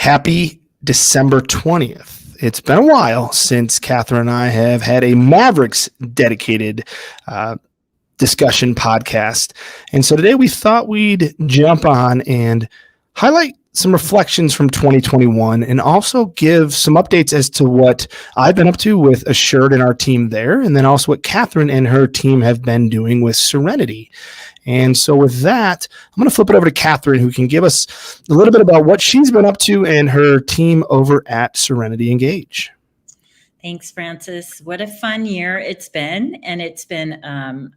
Happy December 20th. It's been a while since Katherine and I have had a Mavericks dedicated discussion podcast. And so today we thought we'd jump on and highlight some reflections from 2021 and also give some updates as to what I've been up to with Assured and our team there, and then also what Katherine and her team have been doing with Serenity. And so with that, I'm going to flip it over to Katherine, who can give us a little bit about what she's been up to and her team over at Serenity Engage. Thanks, Francis. What a fun year it's been. And it's been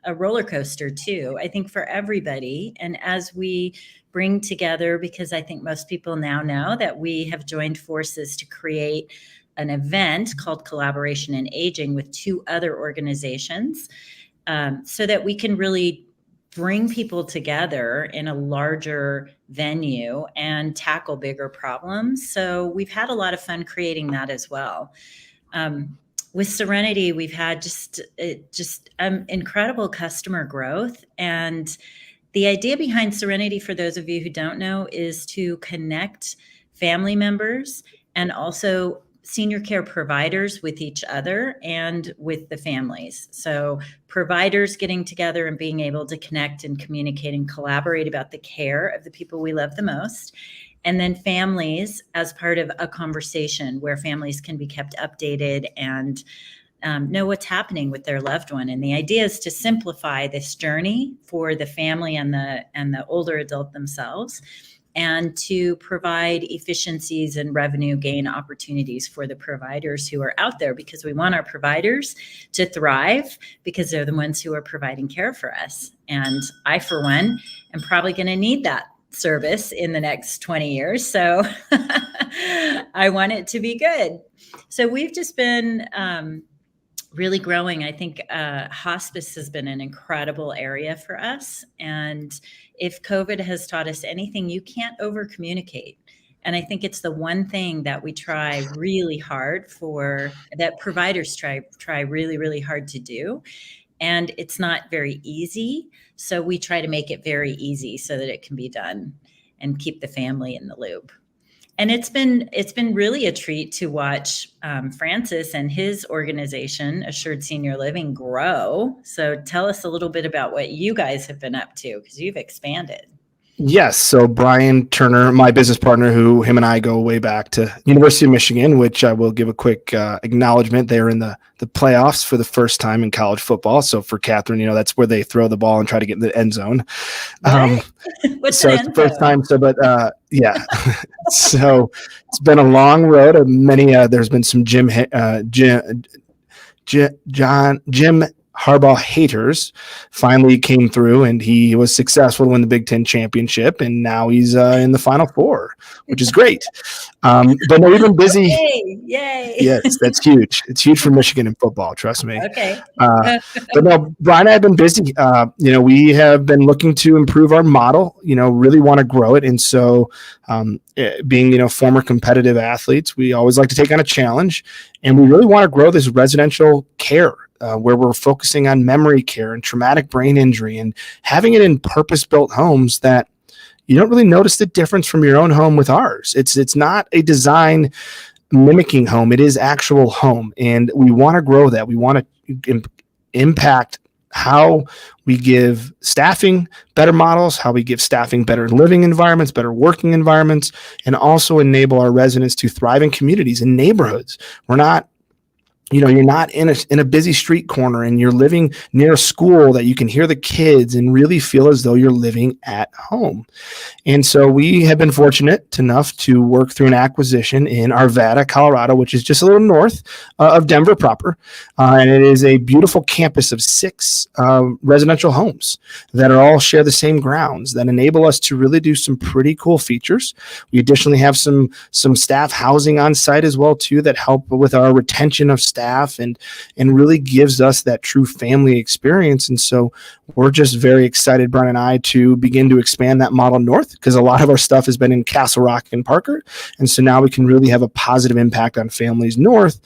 a roller coaster too, I think, for everybody. And as we bring together, because I think most people now know that we have joined forces to create an event called Collaboration in Aging with two other organizations, so that we can really bring people together in a larger venue and tackle bigger problems. So we've had a lot of fun creating that as well. With Serenity, we've had just incredible customer growth. And the idea behind Serenity, for those of you who don't know, is to connect family members and also senior care providers with each other and with the families. So providers getting together and being able to connect and communicate and collaborate about the care of the people we love the most. And then families as part of a conversation where families can be kept updated and know what's happening with their loved one. And the idea is to simplify this journey for the family and the older adult themselves, and to provide efficiencies and revenue gain opportunities for the providers who are out there, because we want our providers to thrive because they're the ones who are providing care for us. And I, for one, am probably going to need that service in the next 20 years. So I want it to be good. So we've just been really growing. I think hospice has been an incredible area for us. And if COVID has taught us anything, you can't over communicate. And I think it's the one thing that we try really hard that providers try really, really hard to do. And it's not very easy. So we try to make it very easy so that it can be done and keep the family in the loop. And it's been really a treat to watch Francis and his organization, Assured Senior Living, grow. So tell us a little bit about what you guys have been up to, because you've expanded. Yes. So Brian Turner, my business partner, him and I go way back to University of Michigan, which I will give a quick acknowledgement. They're in the playoffs for the first time in college football. So for Katherine, that's where they throw the ball and try to get in the end zone. What's so the it's end the first zone? time. So, but yeah. So it's been a long road of many. There's been some Jim Harbaugh haters. Finally came through, and he was successful to win the Big Ten championship, and now he's in the Final Four, which is great. But no, we've been busy. Yay. Yes, that's huge. It's huge for Michigan in football, trust me. Okay. But no, Brian and I have been busy. We have been looking to improve our model, really want to grow it. And so being, former competitive athletes, we always like to take on a challenge, and we really want to grow this residential care where we're focusing on memory care and traumatic brain injury and having it in purpose-built homes that you don't really notice the difference from your own home with ours. It's not a design mimicking home. It is actual home. And we want to grow that. We want to impact how we give staffing better models, how we give staffing better living environments, better working environments, and also enable our residents to thrive in communities and neighborhoods. We're not you're not in a busy street corner, and you're living near a school that you can hear the kids and really feel as though you're living at home. And so we have been fortunate enough to work through an acquisition in Arvada, Colorado, which is just a little north of Denver proper. And it is a beautiful campus of 6 residential homes that all share the same grounds that enable us to really do some pretty cool features. We additionally have some staff housing on site as well too that help with our retention of staff and really gives us that true family experience. And so we're just very excited, Brian and I, to begin to expand that model north, because a lot of our stuff has been in Castle Rock and Parker. And so now we can really have a positive impact on families north,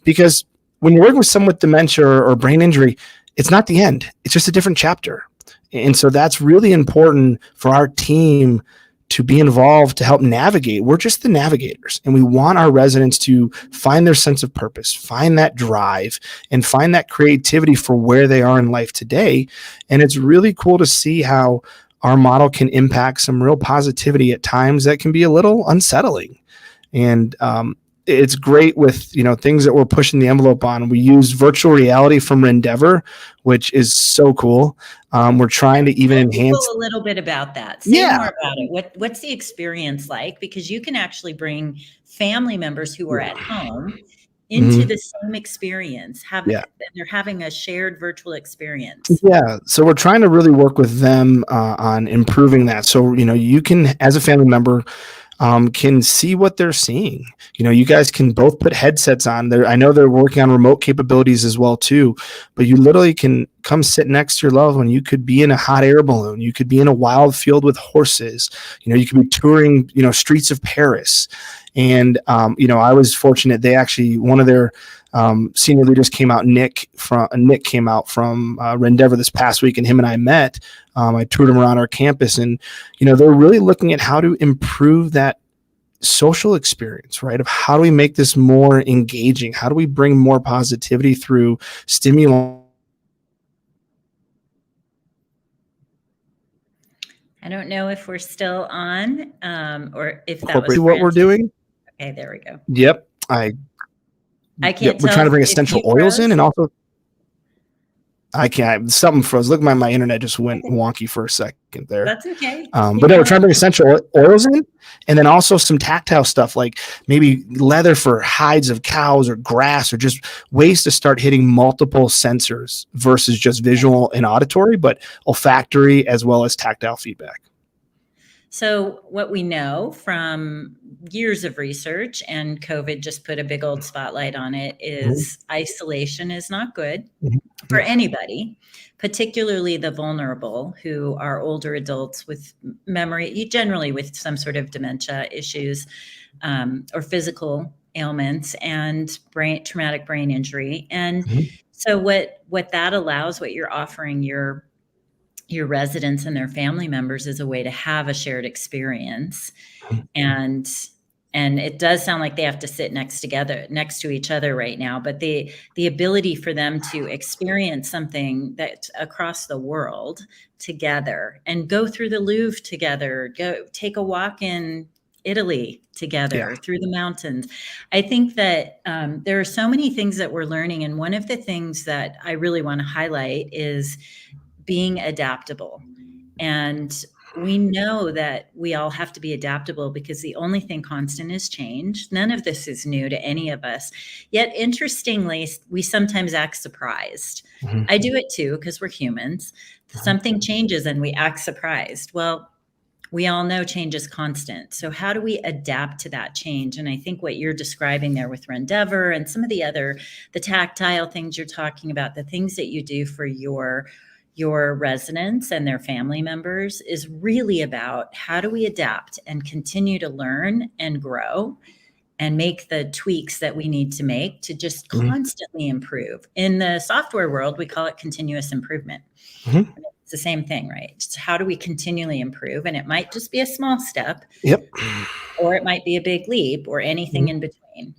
because when you're working with someone with dementia or brain injury, it's not the end. It's just a different chapter. And so that's really important for our team to be involved, to help navigate. We're just the navigators, and we want our residents to find their sense of purpose, find that drive, and find that creativity for where they are in life today. And it's really cool to see how our model can impact some real positivity at times that can be a little unsettling. And it's great with, things that we're pushing the envelope on. We use virtual reality from Rendeavor, which is so cool. We're trying to even enhance a little bit about that. Say more about it. What's the experience like? Because you can actually bring family members who are at home into the same experience. They're having a shared virtual experience. Yeah. So we're trying to really work with them on improving that. So, you can, as a family member, can see what they're seeing. You guys can both put headsets on there. I know they're working on remote capabilities as well too, but you literally can come sit next to your loved one. You could be in a hot air balloon. You could be in a wild field with horses. You could be touring, streets of Paris. And, I was fortunate. They actually, one of their senior leaders came out, Nick came out from Rendeavor this past week, and him and I met. I toured him around our campus, and, they're really looking at how to improve that social experience, right? Of how do we make this more engaging? How do we bring more positivity through stimuli? I don't know if we're still on, or if that was what we're doing. Okay, there we go. Yep. I can't we're tell trying to bring essential oils in, and also I can't. Something froze. Look, my internet just went wonky for a second there. That's okay. But no, we're trying to bring essential oils in, and then also some tactile stuff like maybe leather for hides of cows or grass, or just ways to start hitting multiple sensors versus just visual and auditory, but olfactory as well as tactile feedback. So what we know from years of research, and COVID just put a big old spotlight on it, is isolation is not good for anybody, particularly the vulnerable, who are older adults with memory, generally with some sort of dementia issues, or physical ailments, and traumatic brain injury. And so what that allows, what you're offering your residents and their family members, is a way to have a shared experience. And it does sound like they have to sit next to each other right now, but the ability for them to experience something that across the world together, and go through the Louvre together, go take a walk in Italy together through the mountains. I think that there are so many things that we're learning. And one of the things that I really want to highlight is being adaptable. And we know that we all have to be adaptable, because the only thing constant is change. None of this is new to any of us. Yet, interestingly, we sometimes act surprised. I do it too, because we're humans. Something changes and we act surprised. Well, we all know change is constant. So how do we adapt to that change? And I think what you're describing there with Rendeavor and some of the tactile things you're talking about, the things that you do for your residents and their family members, is really about how do we adapt and continue to learn and grow and make the tweaks that we need to make to just constantly improve. In the software world, we call it continuous improvement. It's the same thing, right? It's how do we continually improve? And it might just be a small step, or it might be a big leap, or anything in between.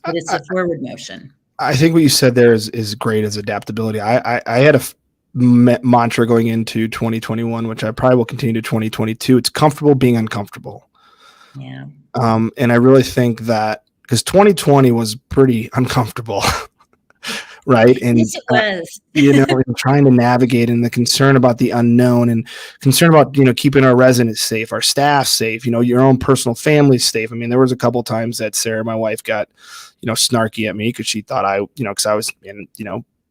But it's a forward motion. I think what you said there is great, as adaptability. I had a mantra going into 2021, which I probably will continue to 2022. It's comfortable being uncomfortable. Yeah. And I really think that, because 2020 was pretty uncomfortable, right? And yes, it was. And trying to navigate, and the concern about the unknown, and concern about keeping our residents safe, our staff safe, your own personal family safe. I mean, there was a couple times that Sarah, my wife, got snarky at me because she thought because I was in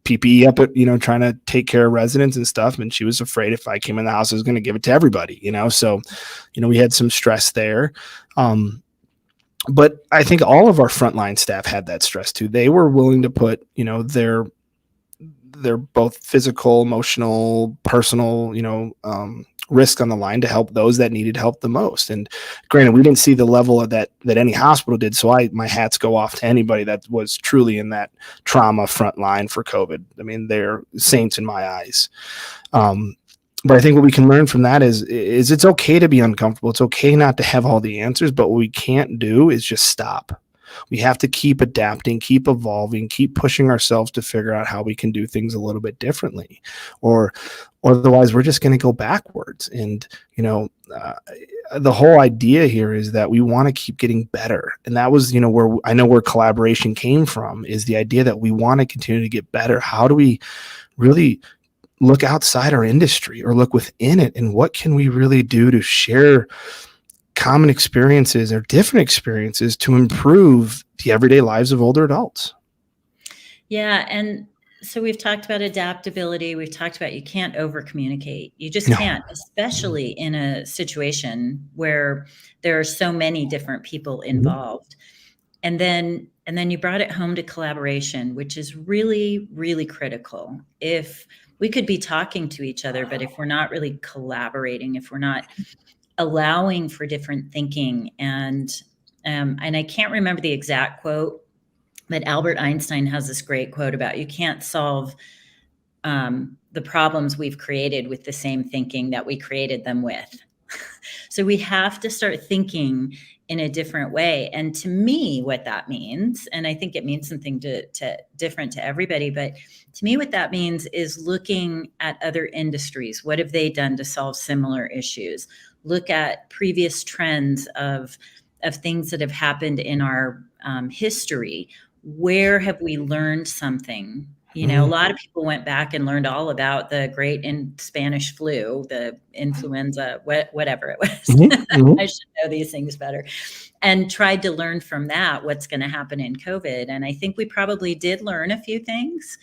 PPE up at, trying to take care of residents and stuff. And she was afraid if I came in the house, I was going to give it to everybody, so, we had some stress there. But I think all of our frontline staff had that stress too. They were willing to put, their both physical, emotional, personal, risk on the line to help those that needed help the most. And granted, we didn't see the level of that any hospital did. So my hats go off to anybody that was truly in that trauma front line for COVID. I mean, they're saints in my eyes. But I think what we can learn from that is it's okay to be uncomfortable. It's okay not to have all the answers, but what we can't do is just stop. We have to keep adapting, keep evolving, keep pushing ourselves to figure out how we can do things a little bit differently, or otherwise we're just going to go backwards. And the whole idea here is that we want to keep getting better, and that was where I know where collaboration came from, is the idea that we want to continue to get better. How do we really look outside our industry or look within it, and what can we really do to share common experiences or different experiences to improve the everyday lives of older adults? Yeah. And so we've talked about adaptability. We've talked about you can't over communicate. You just No. can't, especially in a situation where there are so many different people involved. And then you brought it home to collaboration, which is really, really critical. If we could be talking to each other, but if we're not really collaborating, if we're not allowing for different thinking, and I can't remember the exact quote, but Albert Einstein has this great quote about you can't solve the problems we've created with the same thinking that we created them with. So we have to start thinking in a different way. And to me, what that means, and I think it means something to different to everybody, but to me, what that means is looking at other industries. What have they done to solve similar issues? Look at previous trends of things that have happened in our history. Where have we learned something? A lot of people went back and learned all about the great Spanish flu, the influenza, whatever it was. I should know these things better. And tried to learn from that what's going to happen in COVID. And I think we probably did learn a few things.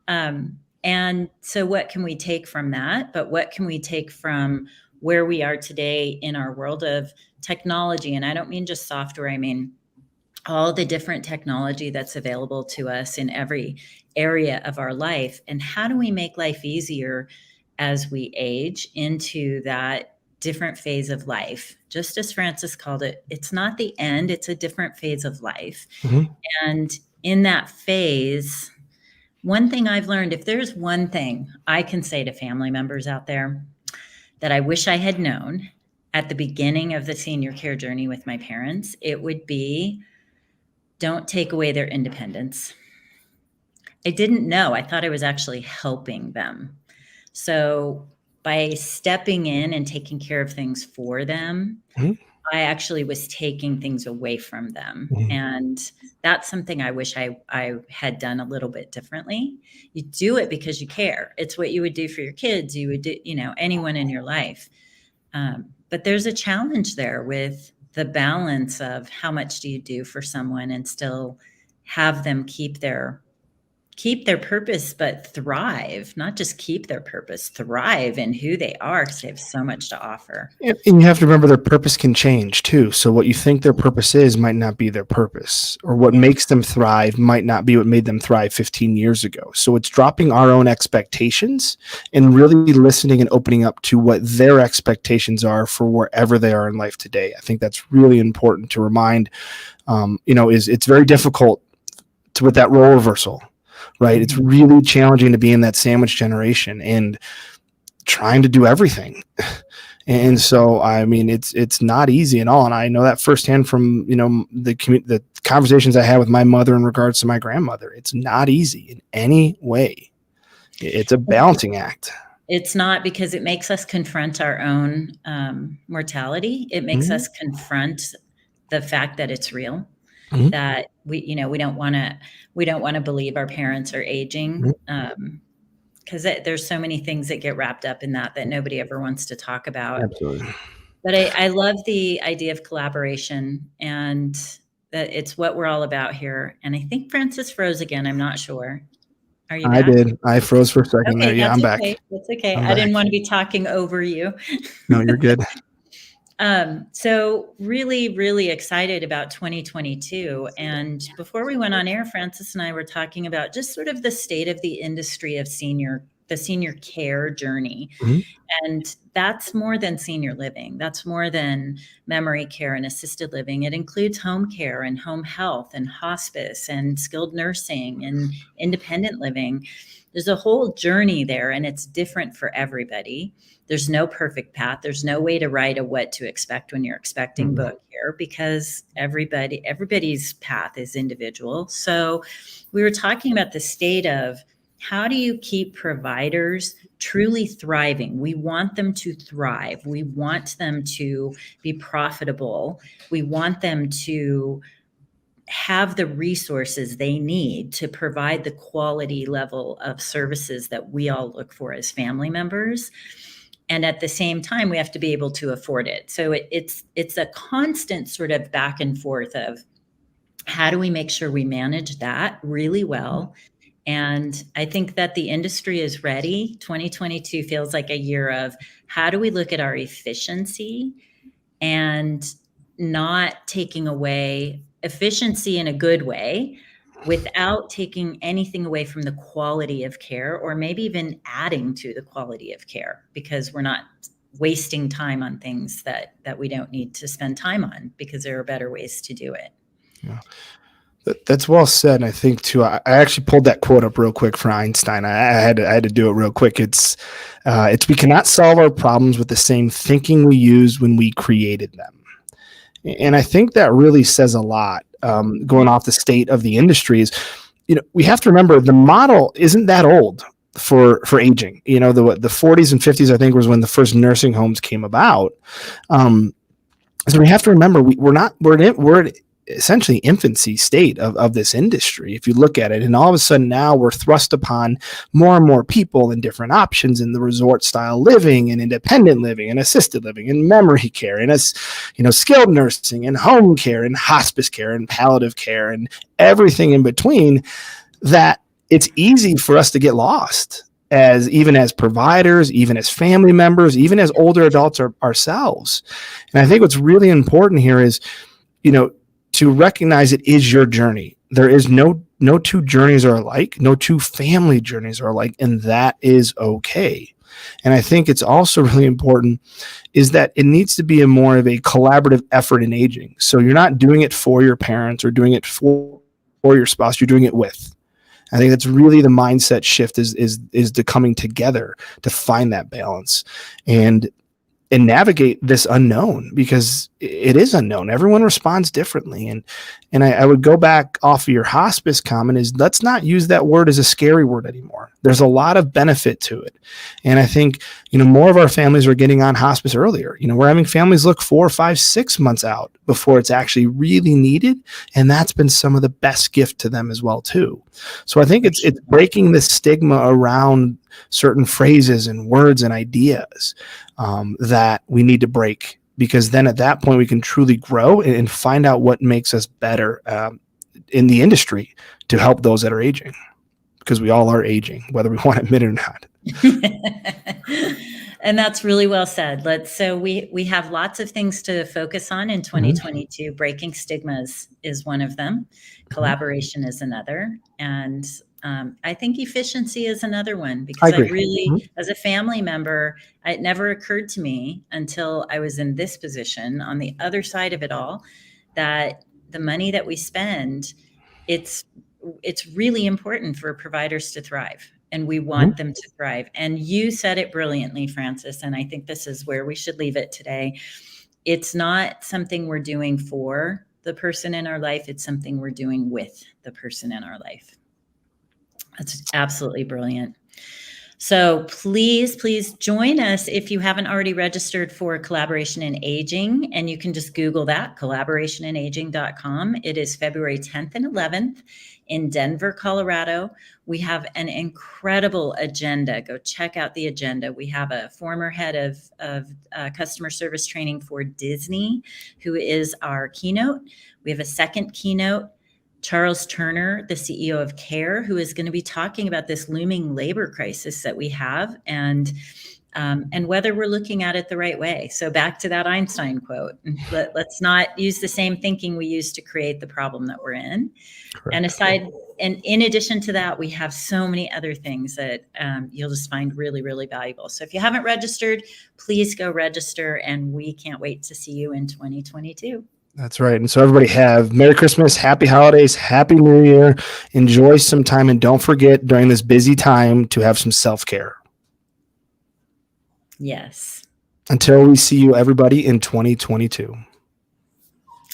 And so what can we take from that? But what can we take from where we are today in our world of technology? And I don't mean just software. I mean all the different technology that's available to us in every area of our life. And how do we make life easier as we age into that different phase of life? Just as Francis called it, it's not the end, it's a different phase of life. And in that phase, one thing I've learned, if there's one thing I can say to family members out there that I wish I had known at the beginning of the senior care journey with my parents, it would be, don't take away their independence. I didn't know. I thought I was actually helping them. So by stepping in and taking care of things for them, I actually was taking things away from them. And that's something I wish I had done a little bit differently. You do it because you care. It's what you would do for your kids. You would do, anyone in your life. But there's a challenge there with the balance of how much do you do for someone and still have them keep their purpose, but thrive, not just keep their purpose, thrive in who they are, because they have so much to offer. And you have to remember their purpose can change too. So what you think their purpose is might not be their purpose, or what makes them thrive might not be what made them thrive 15 years ago. So it's dropping our own expectations and really listening and opening up to what their expectations are for wherever they are in life today. I think that's really important to remind, it's very difficult with that role reversal. Right. It's really challenging to be in that sandwich generation and trying to do everything. And so, I mean, it's not easy at all. And I know that firsthand from, the conversations I had with my mother in regards to my grandmother. It's not easy in any way. It's a balancing act. It's not, because it makes us confront our own mortality. It makes us confront the fact that it's real. That we don't want to believe our parents are aging, because there's so many things that get wrapped up in that nobody ever wants to talk about. Absolutely. But I love the idea of collaboration, and that it's what we're all about here. And I think Francis froze again. I'm not sure. Are you back? I did. I froze for a second there. Yeah, I'm back. That's okay. I didn't want to be talking over you. No, you're good. So really, really excited about 2022. And before we went on air, Francis and I were talking about just sort of the state of the industry of senior the senior care journey. Mhm. And that's more than senior living. That's more than memory care and assisted living. It includes home care and home health and hospice and skilled nursing and independent living. There's a whole journey there, and it's different for everybody. There's no perfect path. There's no way to write a what to expect when you're expecting book here, because everybody's path is individual. So we were talking about the state of, how do you keep providers truly thriving? We want them to thrive. We want them to be profitable. We want them to have the resources they need to provide the quality level of services that we all look for as family members. And at the same time, we have to be able to afford it. So it's a constant sort of back and forth of, how do we make sure we manage that really well? And I think that the industry is ready. 2022 feels like a year of, how do we look at our efficiency and not taking away efficiency in a good way without taking anything away from the quality of care, or maybe even adding to the quality of care, because we're not wasting time on things that we don't need to spend time on, because there are better ways to do it. Yeah. That's well said. And I think too, I actually pulled that quote up real quick for Einstein. I had to do it real quick. It's we cannot solve our problems with the same thinking we used when we created them. And I think that really says a lot. Going off the state of the industry is, we have to remember the model isn't that old for aging. The 40s and 50s, I think, was when the first nursing homes came about. So we have to remember we're essentially infancy state of this industry, if you look at it. And all of a sudden now we're thrust upon more and more people and different options in the resort style living and independent living and assisted living and memory care and skilled nursing and home care and hospice care and palliative care and everything in between, that it's easy for us to get lost even as providers, even as family members, even as older adults ourselves. And I think what's really important here is, to recognize it is your journey. There is no two journeys are alike, no two family journeys are alike, and that is okay. And I think it's also really important is that it needs to be more of a collaborative effort in aging. So you're not doing it for your parents or doing it for your spouse, you're doing it with. I think that's really the mindset shift is the coming together to find that balance and navigate this unknown, because it is unknown. Everyone responds differently. And I would go back off of your hospice comment is, let's not use that word as a scary word anymore. There's a lot of benefit to it. And I think, more of our families are getting on hospice earlier. We're having families look 4, 5, 6 months out before it's actually really needed. And that's been some of the best gift to them as well too. So I think it's breaking the stigma around certain phrases and words and ideas that we need to break, because then at that point we can truly grow and find out what makes us better in the industry to help those that are aging, because we all are aging, whether we want to admit it or not. And that's really well said. So we have lots of things to focus on in 2022. Breaking stigmas is one of them. Collaboration is another. And I think efficiency is another one, because I really, as a family member, it never occurred to me until I was in this position on the other side of it all, that the money that we spend, it's really important for providers to thrive, and we want them to thrive. And you said it brilliantly, Francis, and I think this is where we should leave it today. It's not something we're doing for the person in our life. It's something we're doing with the person in our life. That's absolutely brilliant. So please join us if you haven't already registered for Collaboration in Aging, and you can just Google that, collaborationinaging.com. It is February 10th and 11th in Denver, Colorado. We have an incredible agenda. Go check out the agenda. We have a former head of customer service training for Disney, who is our keynote. We have a second keynote, Charles Turner, the CEO of CARE, who is going to be talking about this looming labor crisis that we have. And and whether we're looking at it the right way. So back to that Einstein quote, let's not use the same thinking we used to create the problem that we're in. Correct. And in addition to that, we have so many other things that you'll just find really, really valuable. So if you haven't registered, please go register, and we can't wait to see you in 2022. That's right. And so everybody have Merry Christmas, Happy Holidays, Happy New Year. Enjoy some time, and don't forget during this busy time to have some self-care. Yes. Until we see you, everybody, in 2022.